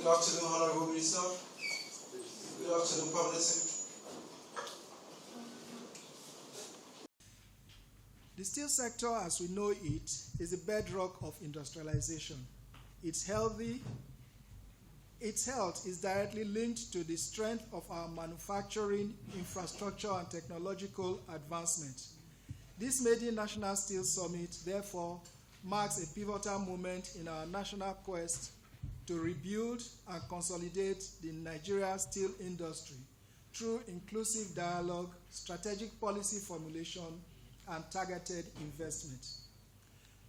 Good afternoon, Honorable Minister. Good afternoon, Permanent Secretary. The steel sector, as we know it, is the bedrock of industrialization. Its health is directly linked to the strength of our manufacturing, infrastructure, and technological advancement. This maiden National Steel Summit, therefore, marks a pivotal moment in our national quest to rebuild and consolidate the Nigeria steel industry through inclusive dialogue, strategic policy formulation, and targeted investment.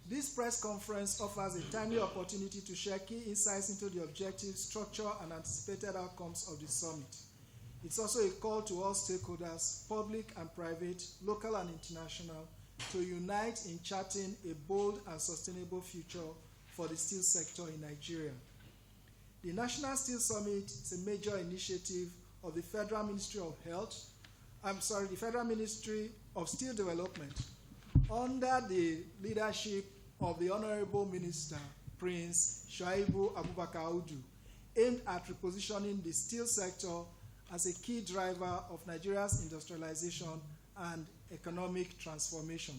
This press conference offers a timely opportunity to share key insights into the objectives, structure, and anticipated outcomes of the summit. It's also a call to all stakeholders, public and private, local and international, to unite in charting a bold and sustainable future for the steel sector in Nigeria. The National Steel Summit is a major initiative of the Federal Ministry of the Federal Ministry of Steel Development, under the leadership of the Honorable Minister, Prince Shuaibu Abubakar Audu, aimed at repositioning the steel sector as a key driver of Nigeria's industrialization and economic transformation.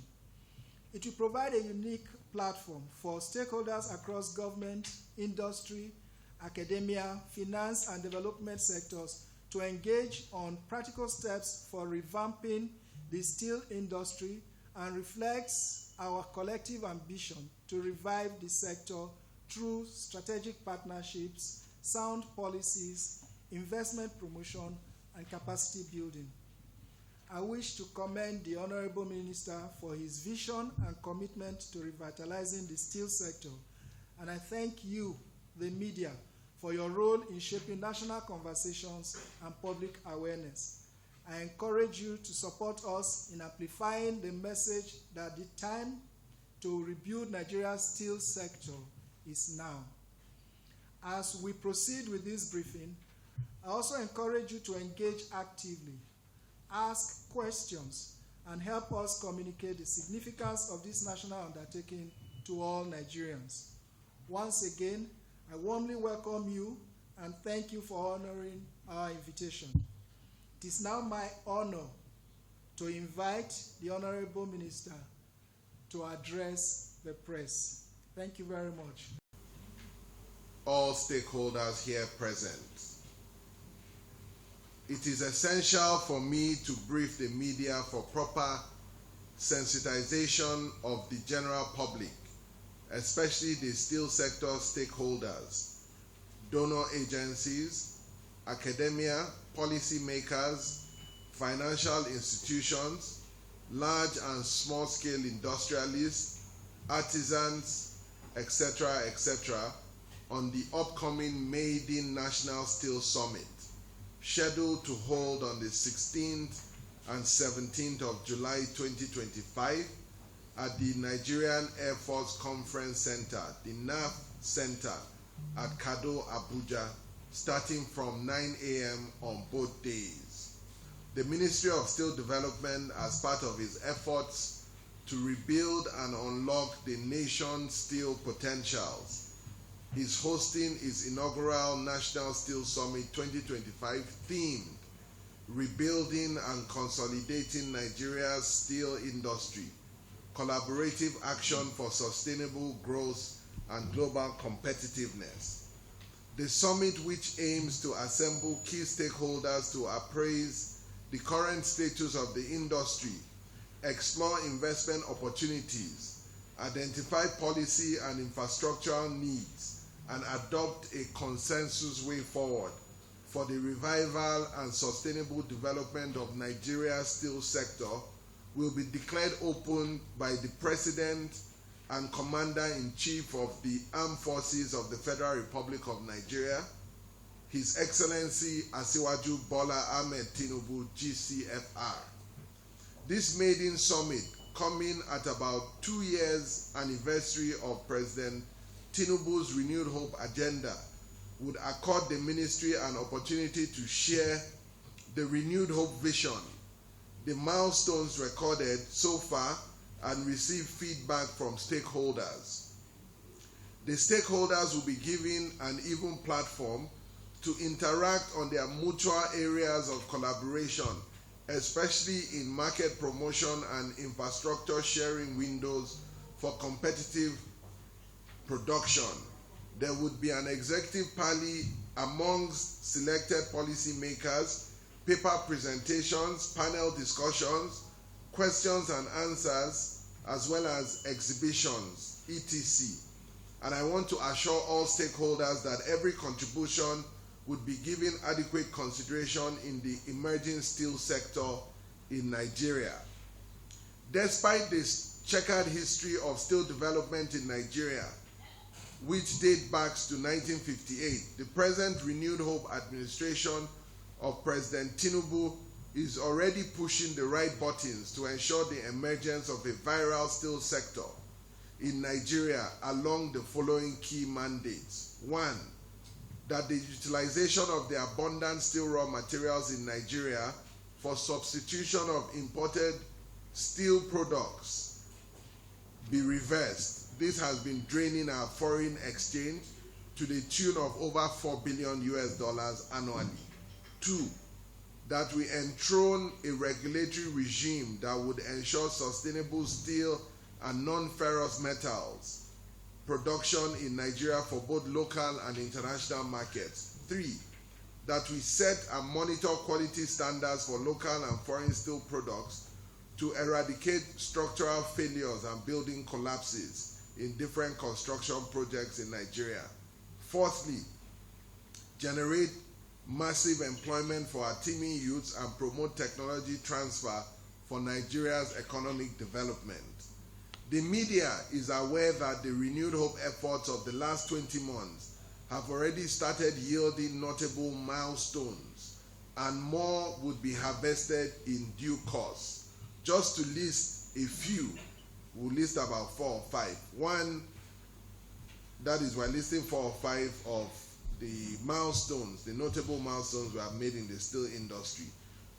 It will provide a unique platform for stakeholders across government, industry, academia, finance, and development sectors to engage on practical steps for revamping the steel industry and reflects our collective ambition to revive the sector through strategic partnerships, sound policies, investment promotion, and capacity building. I wish to commend the Honorable Minister for his vision and commitment to revitalizing the steel sector, and I thank you, the media, for your role in shaping national conversations and public awareness. I encourage you to support us in amplifying the message that the time to rebuild Nigeria's steel sector is now. As we proceed with this briefing, I also encourage you to engage actively, ask questions, and help us communicate the significance of this national undertaking to all Nigerians. Once again, I warmly welcome you and thank you for honoring our invitation. It is now my honor to invite the Honorable Minister to address the press. Thank you very much. All stakeholders here present. It is essential for me to brief the media for proper sensitization of the general public, especially the steel sector stakeholders, donor agencies, academia, policymakers, financial institutions, large and small-scale industrialists, artisans, etc., on the upcoming maiden National Steel Summit, scheduled to hold on the 16th and 17th of July 2025 at the Nigerian Air Force Conference Center, the NAF Center at Kado, Abuja, starting from 9 a.m. on both days. The Ministry of Steel Development, as part of its efforts to rebuild and unlock the nation's steel potentials, is hosting its inaugural National Steel Summit 2025 themed Rebuilding and Consolidating Nigeria's Steel Industry, Collaborative Action for Sustainable Growth and Global Competitiveness. The summit, which aims to assemble key stakeholders to appraise the current status of the industry, explore investment opportunities, identify policy and infrastructural needs, and adopt a consensus way forward for the revival and sustainable development of Nigeria's steel sector, will be declared open by the President and Commander-in-Chief of the Armed Forces of the Federal Republic of Nigeria, His Excellency Asiwaju Bola Ahmed Tinubu, GCFR. This maiden summit, coming at about 2 years anniversary of President Tinubu's Renewed Hope agenda, would accord the ministry an opportunity to share the Renewed Hope vision, the milestones recorded so far, and receive feedback from stakeholders. The stakeholders will be given an even platform to interact on their mutual areas of collaboration, especially in market promotion and infrastructure sharing windows for competitive production. There would be an executive parley amongst selected policymakers, paper presentations, panel discussions, questions and answers, as well as exhibitions, etc. And I want to assure all stakeholders that every contribution would be given adequate consideration in the emerging steel sector in Nigeria. Despite this checkered history of steel development in Nigeria, which dates back to 1958, the present Renewed Hope administration of President Tinubu is already pushing the right buttons to ensure the emergence of a viral steel sector in Nigeria along the following key mandates. 1, that the utilization of the abundant steel raw materials in Nigeria for substitution of imported steel products be reversed. This has been draining our foreign exchange to the tune of over $4 billion annually. 2, that we enthrone a regulatory regime that would ensure sustainable steel and non-ferrous metals production in Nigeria for both local and international markets. 3, that we set and monitor quality standards for local and foreign steel products to eradicate structural failures and building collapses in different construction projects in Nigeria. 4thly, generate massive employment for our teeming youths and promote technology transfer for Nigeria's economic development. The media is aware that the Renewed Hope efforts of the last 20 months have already started yielding notable milestones, and more would be harvested in due course. Just to list a few, we'll list about 4 or 5. 1, that is, we're listing 4 or 5 of the milestones, the notable milestones we have made in the steel industry.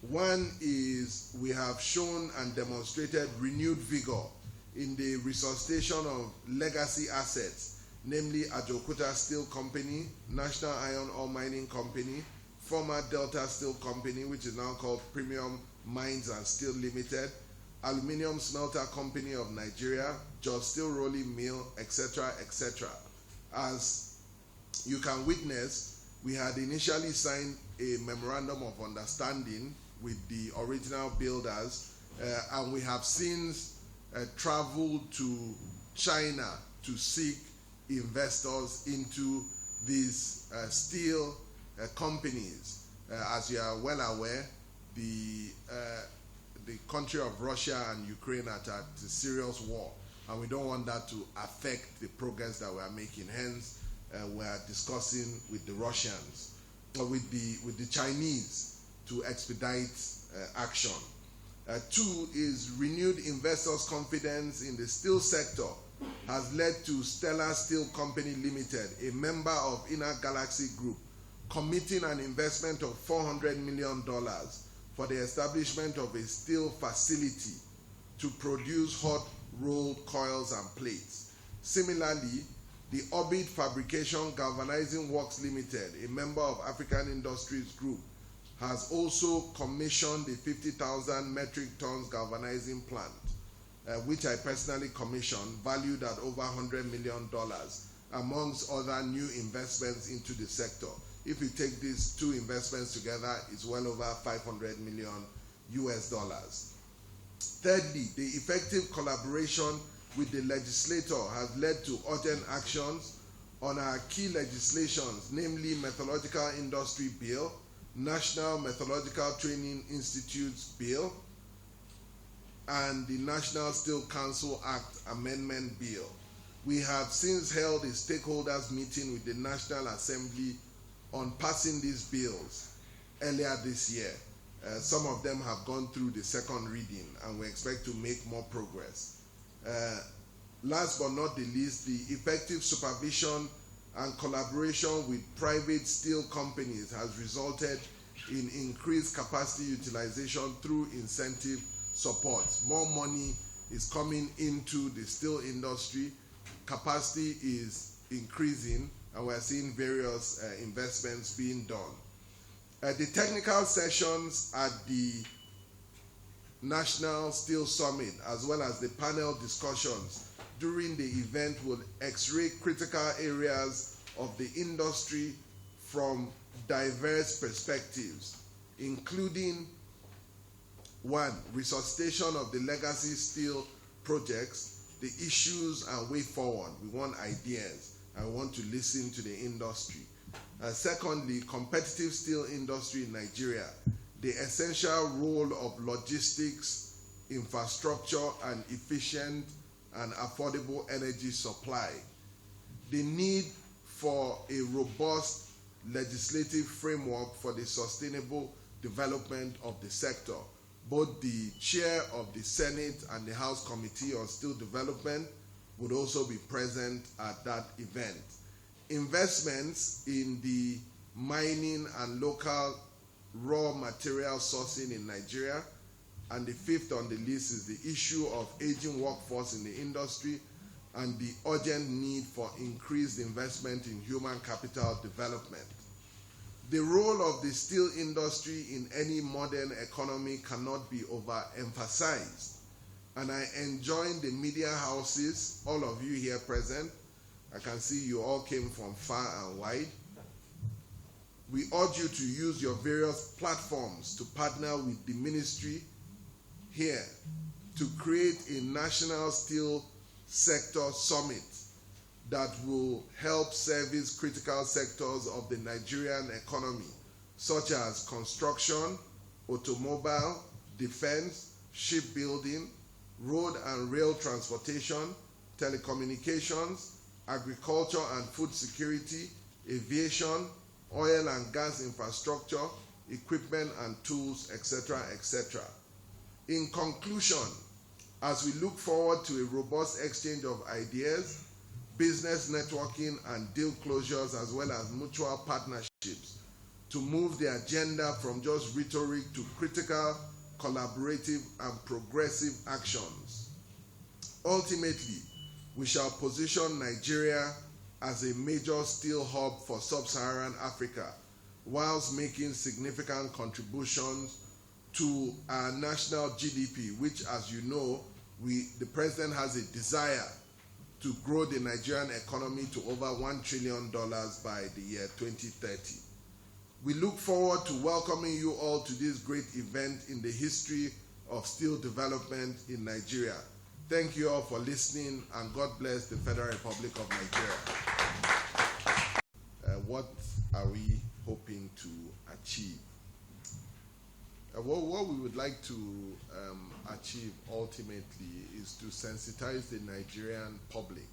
1 is we have shown and demonstrated renewed vigor in the resuscitation of legacy assets, namely Ajaokuta Steel Company, National Iron Ore Mining Company, former Delta Steel Company, which is now called Premium Mines and Steel Limited, Aluminium Smelter Company of Nigeria, Jos Steel Rolling Mill, etc., etc. As you can witness, we had initially signed a memorandum of understanding with the original builders, and we have since traveled to China to seek investors into these steel companies. As you are well aware, the country of Russia and Ukraine are at a serious war, and we don't want that to affect the progress that we are making. Hence, we are discussing with the Russians, or with the Chinese, to expedite action. 2 is renewed investors' confidence in the steel sector has led to Stellar Steel Company Limited, a member of Inner Galaxy Group, committing an investment of $400 million for the establishment of a steel facility to produce hot rolled coils and plates. Similarly, the Orbit Fabrication Galvanizing Works Limited, a member of African Industries Group, has also commissioned the 50,000 metric tons galvanizing plant, which I personally commissioned, valued at over $100 million, amongst other new investments into the sector. If you take these 2 investments together, it's well over $500 million. Thirdly, the effective collaboration with the legislator has led to urgent actions on our key legislations, namely Metallurgical Industry Bill, National Metallurgical Training Institutes Bill, and the National Steel Council Act Amendment Bill. We have since held a stakeholders meeting with the National Assembly on passing these bills earlier this year. Some of them have gone through the second reading, and we expect to make more progress. Last but not the least, the effective supervision and collaboration with private steel companies has resulted in increased capacity utilization through incentive support. More money is coming into the steel industry. Capacity is increasing, and we're seeing various investments being done. The technical sessions at the National Steel Summit, as well as the panel discussions during the event, will x-ray critical areas of the industry from diverse perspectives, including 1, resuscitation of the legacy steel projects, the issues and way forward. We want ideas and we want to listen to the industry. Secondly, competitive steel industry in Nigeria, the essential role of logistics, infrastructure, and efficient and affordable energy supply, the need for a robust legislative framework for the sustainable development of the sector. Both the chair of the Senate and the House Committee on Steel Development would also be present at that event. Investments in the mining and local raw material sourcing in Nigeria. And the 5th on the list is the issue of aging workforce in the industry and the urgent need for increased investment in human capital development. The role of the steel industry in any modern economy cannot be overemphasized. And I enjoin the media houses, all of you here present, I can see you all came from far and wide. We urge you to use your various platforms to partner with the ministry here to create a national steel sector summit that will help service critical sectors of the Nigerian economy, such as construction, automobile, defense, shipbuilding, road and rail transportation, telecommunications, agriculture and food security, aviation, oil and gas infrastructure, equipment and tools, etc., etc. In conclusion, as we look forward to a robust exchange of ideas, business networking and deal closures, as well as mutual partnerships, to move the agenda from just rhetoric to critical, collaborative, and progressive actions. Ultimately, we shall position Nigeria as a major steel hub for sub-Saharan Africa, whilst making significant contributions to our national GDP, which, as you know, the president has a desire to grow the Nigerian economy to over $1 trillion by the year 2030. We look forward to welcoming you all to this great event in the history of steel development in Nigeria. Thank you all for listening, and God bless the Federal Republic of Nigeria. What are we hoping to achieve? What we would like to achieve ultimately is to sensitize the Nigerian public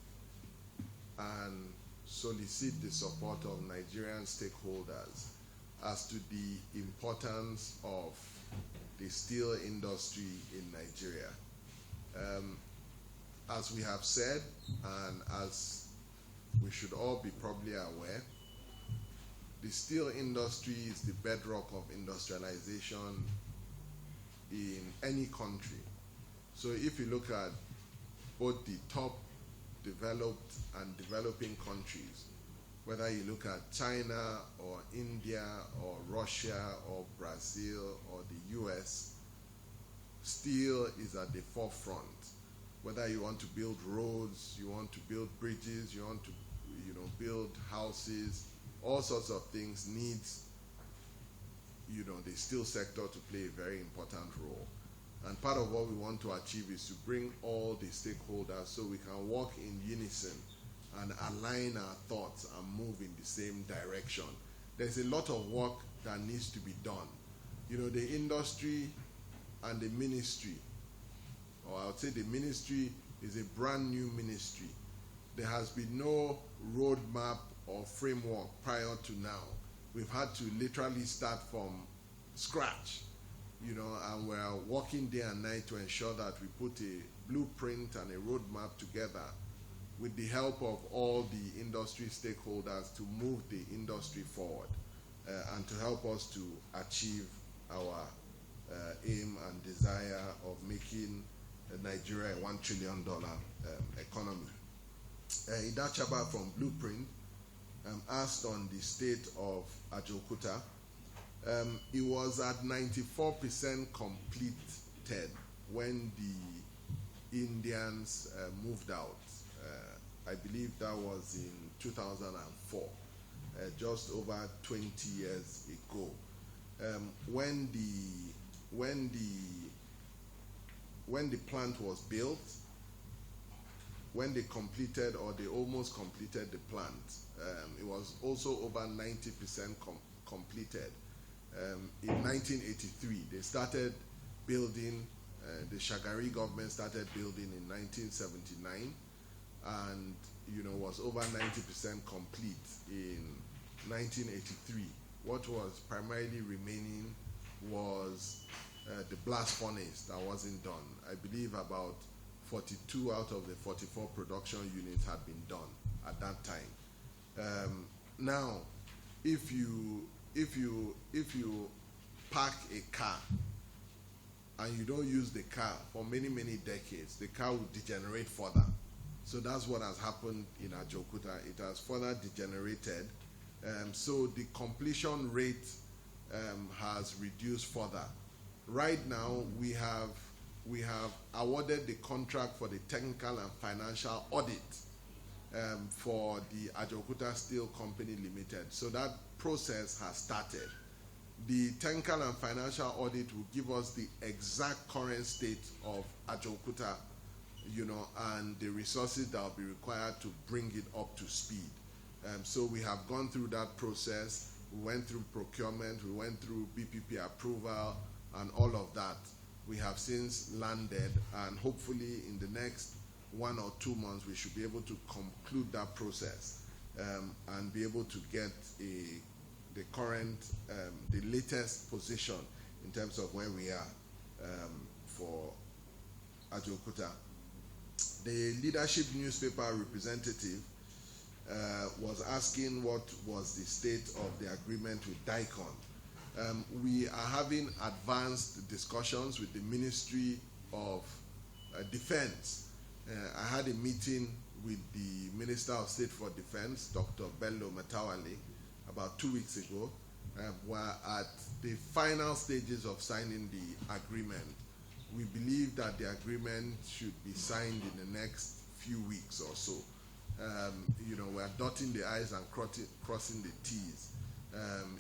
and solicit the support of Nigerian stakeholders as to the importance of the steel industry in Nigeria. As we have said, and as we should all be probably aware, the steel industry is the bedrock of industrialization in any country. So if you look at both the top developed and developing countries, whether you look at China or India or Russia or Brazil or the US, steel is at the forefront. Whether you want to build roads, you want to build bridges, you want to build houses, all sorts of things needs the steel sector to play a very important role. And part of what we want to achieve is to bring all the stakeholders so we can work in unison and align our thoughts and move in the same direction. There's a lot of work that needs to be done. The industry and the ministry, or I would say the ministry is a brand new ministry. There has been no roadmap or framework prior to now. We've had to literally start from scratch, and we're working day and night to ensure that we put a blueprint and a roadmap together with the help of all the industry stakeholders to move the industry forward and to help us to achieve our aim and desire of making Nigeria a $1 trillion economy. Idachaba from Blueprint asked on the state of Ajaokuta. It was at 94% completed when the Indians moved out. I believe that was in 2004, just over 20 years ago. When the plant was built, when they completed or they almost completed the plant, it was also over 90% completed. In 1983, they started building, the Shagari government started building in 1979, and was over 90% complete in 1983. What was primarily remaining was the blast furnace that wasn't done. I believe about 42 out of the 44 production units had been done at that time. Now, if you park a car and you don't use the car for many decades, the car will degenerate further. So that's what has happened in Ajaokuta. It has further degenerated. So the completion rate has reduced further. Right now, we have awarded the contract for the technical and financial audit for the Ajaokuta Steel Company Limited. So that process has started. The technical and financial audit will give us the exact current state of Ajaokuta, and the resources that will be required to bring it up to speed. So we have gone through that process. We went through procurement, we went through BPP approval, and all of that. We have since landed, and hopefully in the next 1 or 2 months, we should be able to conclude that process and be able to get the current, the latest position in terms of where we are for Ajaokuta. The leadership newspaper representative was asking what was the state of the agreement with DICON. We are having advanced discussions with the Ministry of Defense. I had a meeting with the Minister of State for Defense, Dr. Bello Metawale, about 2 weeks ago. We're at the final stages of signing the agreement. We believe that the agreement should be signed in the next few weeks or so. We're dotting the I's and crossing the T's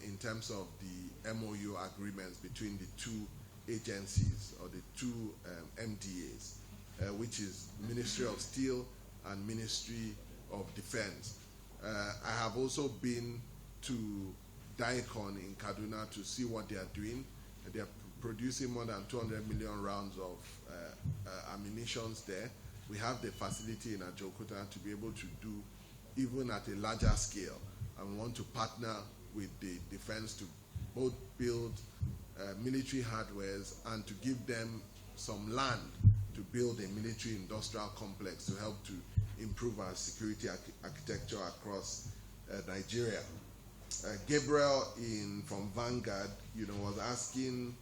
in terms of the MOU agreements between the two agencies or the two MDAs, which is Ministry of Steel and Ministry of Defense. I have also been to DICON in Kaduna to see what they are doing. They are producing more than 200 million rounds of ammunitions there. We have the facility in Ajaokuta to be able to do even at a larger scale. And we want to partner with the defense to both build military hardwares and to give them some land to build a military industrial complex to help to improve our security architecture across Nigeria. Gabriel from Vanguard, was asking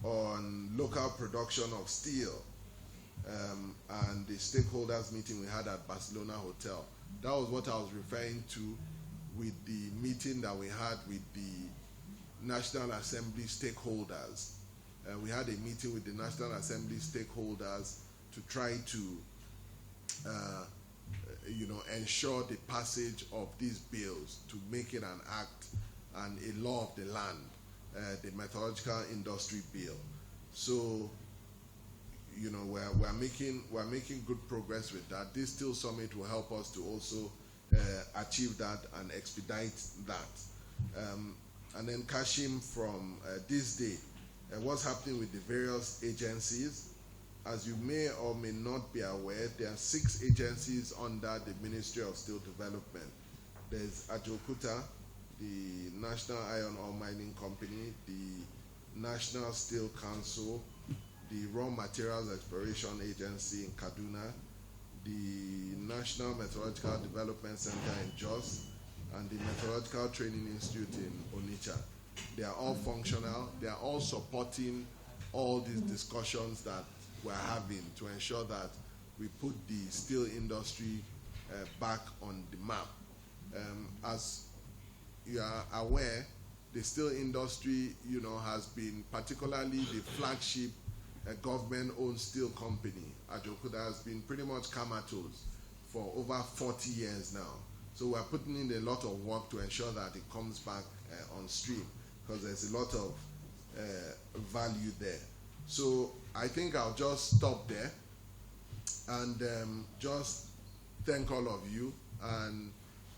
on local production of steel and the stakeholders meeting we had at Barcelona Hotel. That was what I was referring to with the meeting that we had with the National Assembly stakeholders. We had a meeting with the National Assembly stakeholders to try to ensure the passage of these bills to make it an act and a law of the land, the metallurgical industry bill. So, we're making good progress with that. This Steel Summit will help us to also achieve that and expedite that. And then Kashim from This Day, what's happening with the various agencies? As you may or may not be aware, there are 6 agencies under the Ministry of Steel Development. There's Ajaokuta, the National Iron Ore Mining Company, the National Steel Council, the Raw Materials Exploration Agency in Kaduna, the National Metallurgical Development Center in Jos, and the Metallurgical Training Institute in Onitsha. They are all functional. They are all supporting all these discussions that we're having to ensure that we put the steel industry back on the map. As you are aware, the steel industry, has been particularly the flagship government-owned steel company. Ajaokuta has been pretty much comatose for over 40 years now. So we're putting in a lot of work to ensure that it comes back on stream, because there's a lot of value there. So I think I'll just stop there and just thank all of you and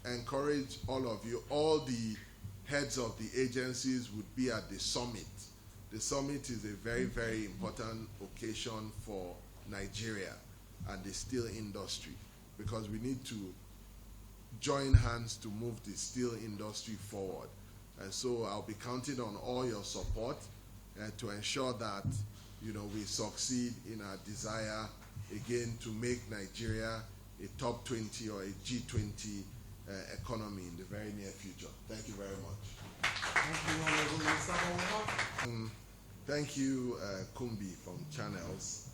encourage all of you. All the heads of the agencies would be at the summit. The summit is a very, very important occasion for Nigeria and the steel industry, because we need to join hands to move the steel industry forward. And so I'll be counting on all your support to ensure that we succeed in our desire again to make Nigeria a top 20 or a G20 economy in the very near future. Thank you very much. Thank you, Kumbi from Channels,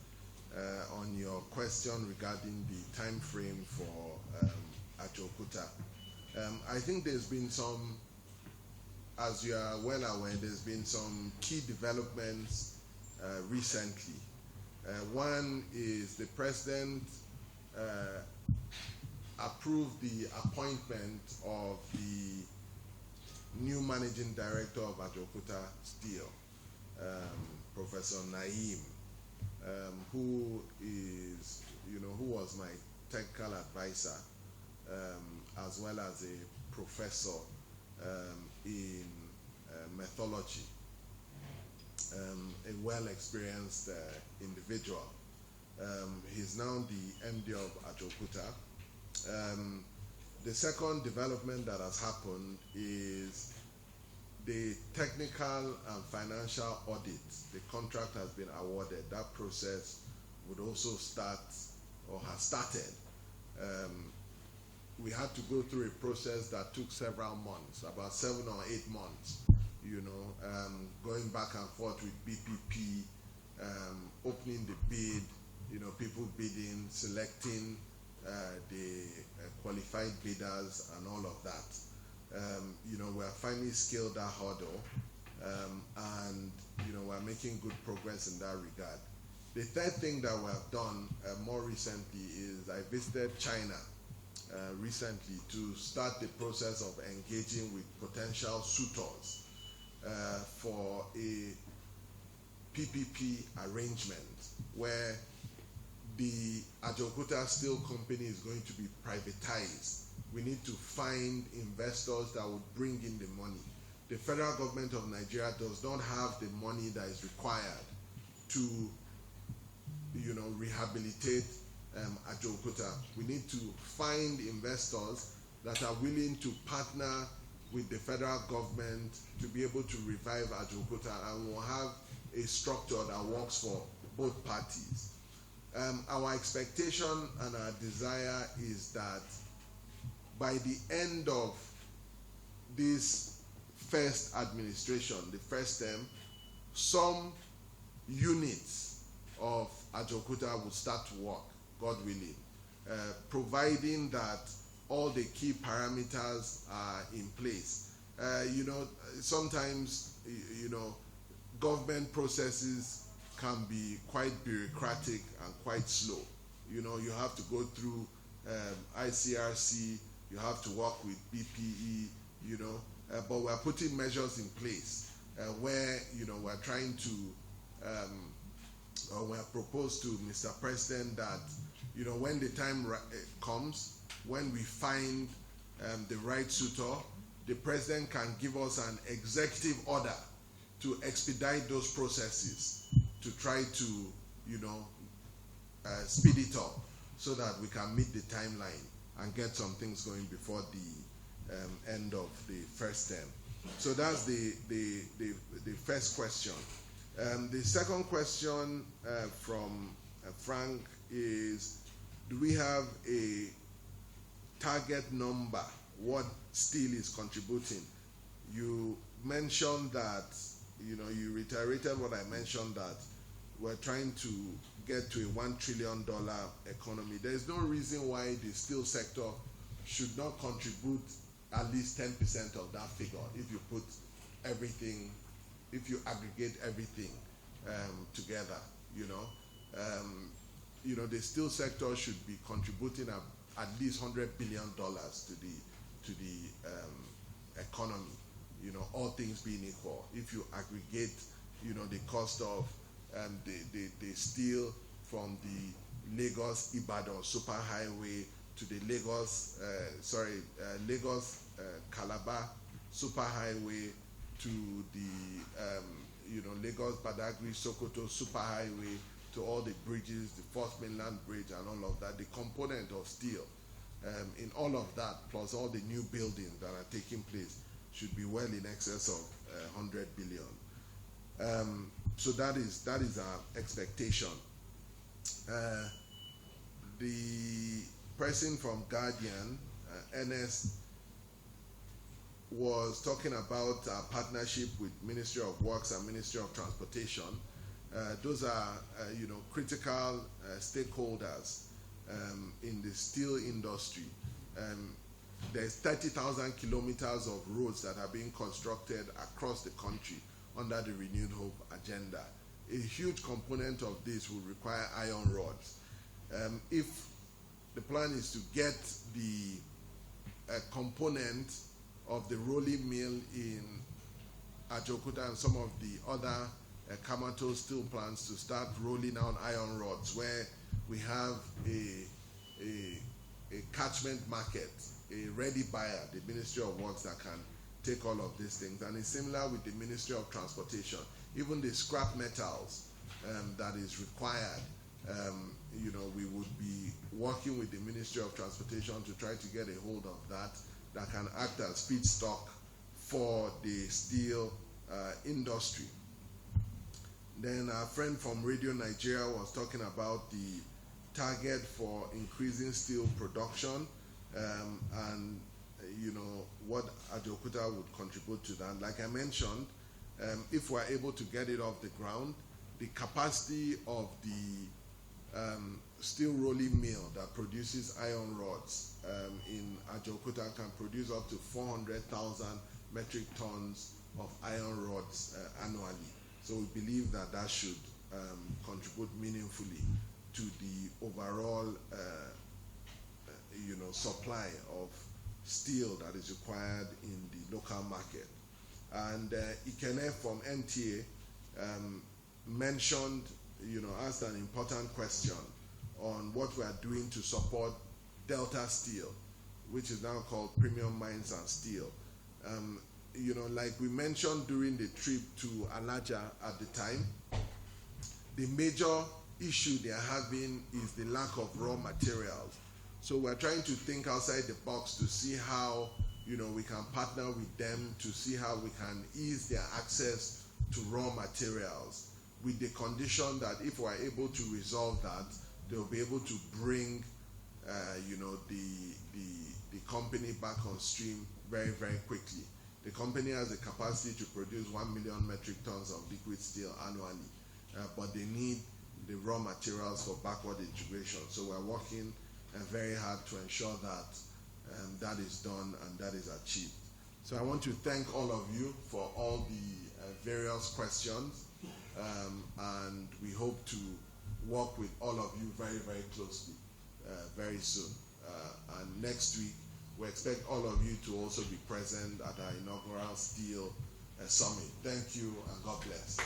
on your question regarding the time frame for Ajaokuta. I think there's been some, as you are well aware, there's been some key developments recently. One is the president approved the appointment of the new managing director of Ajaokuta Steel, Professor Naim, who is, who was my technical advisor, as well as a professor in methodology, a well-experienced individual. He's now the MD of Ajaokuta. The second development that has happened is the technical and financial audit. The contract has been awarded. That process would also start, or has started. We had to go through a process that took several months, about 7 or 8 months, going back and forth with BPP, opening the bid, people bidding, selecting the qualified bidders and all of that. We're finally scaled that hurdle, and we're making good progress in that regard. The third thing that we have done more recently is I visited China recently to start the process of engaging with potential suitors for a PPP arrangement where the Ajaokuta Steel Company is going to be privatized. We need to find investors that would bring in the money. The federal government of Nigeria does not have the money that is required to, rehabilitate Ajaokuta. We need to find investors that are willing to partner with the federal government to be able to revive Ajaokuta, and we'll have a structure that works for both parties. Our expectation and our desire is that by the end of this first administration, the first term, some units of Ajaokuta will start to work, God willing, providing that all the key parameters are in place. Sometimes, government processes can be quite bureaucratic and quite slow. You have to go through ICRC, you have to work with BPE, but we're putting measures in place where, we're trying to, or we're proposed to Mr. President that, when the time comes, when we find the right suitor, the President can give us an executive order to expedite those processes, to try to, speed it up so that we can meet the timeline and get some things going before the end of the first term. So that's the first question. The second question from Frank is, do we have a target number, what steel is contributing? You mentioned that, you reiterated what I mentioned, that we're trying to get to a $1 trillion economy. There's no reason why the steel sector should not contribute at least 10% of that figure if you put everything, if you aggregate everything together, you know. The steel sector should be contributing at least $100 billion to the economy, you know, all things being equal. If you aggregate, you know, the cost of the steel from the Lagos-Ibadan superhighway to the Lagos-Calabar superhighway to the Lagos-Badagry-Sokoto superhighway, to all the bridges, the Fourth Mainland Bridge and all of that, the component of steel in all of that, plus all the new buildings that are taking place, should be well in excess of 100 billion. So that is our expectation. The person from Guardian, Ernest, was talking about our partnership with Ministry of Works and Ministry of Transportation. Those are, critical stakeholders in the steel industry. There's 30,000 kilometers of roads that are being constructed across the country under the Renewed Hope agenda. A huge component of this will require iron rods. If the plan is to get the component of the rolling mill in Ajaokuta and some of the other Kamato steel plants to start rolling out iron rods, where we have a catchment market, a ready buyer, the Ministry of Works, that can take all of these things. And it's similar with the Ministry of Transportation. Even the scrap metals that is required, we would be working with the Ministry of Transportation to try to get a hold of that can act as feedstock for the steel industry. Then our friend from Radio Nigeria was talking about the target for increasing steel production and what Ajaokuta would contribute to that. Like I mentioned, if we're able to get it off the ground, the capacity of the steel rolling mill that produces iron rods in Ajaokuta can produce up to 400,000 metric tons of iron rods annually. So we believe that should contribute meaningfully to the overall supply of steel that is required in the local market. And Ikene from NTA mentioned, asked an important question on what we are doing to support Delta Steel, which is now called Premium Mines and Steel. Like we mentioned during the trip to Alaja at the time, the major issue they're having is the lack of raw materials. So we're trying to think outside the box to see how we can partner with them to see how we can ease their access to raw materials, with the condition that if we're able to resolve that, they'll be able to bring the company back on stream very, very quickly. The company has the capacity to produce 1 million metric tons of liquid steel annually, but they need the raw materials for backward integration. So we're working very hard to ensure that that is done and that is achieved. So I want to thank all of you for all the various questions, and we hope to work with all of you very, very closely very soon. And next week, we expect all of you to also be present at our inaugural Steel Summit. Thank you and God bless.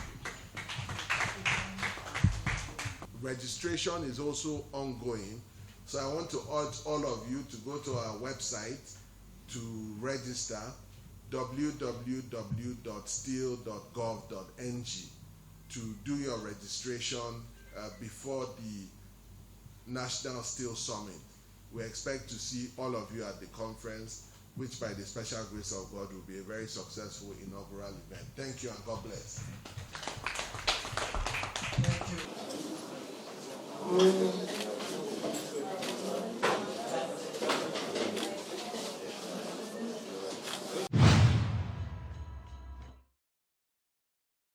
Registration is also ongoing, so I want to urge all of you to go to our website to register, www.steel.gov.ng, to do your registration before the National Steel Summit. We expect to see all of you at the conference, which by the special grace of God will be a very successful inaugural event. Thank you and God bless. Thank you.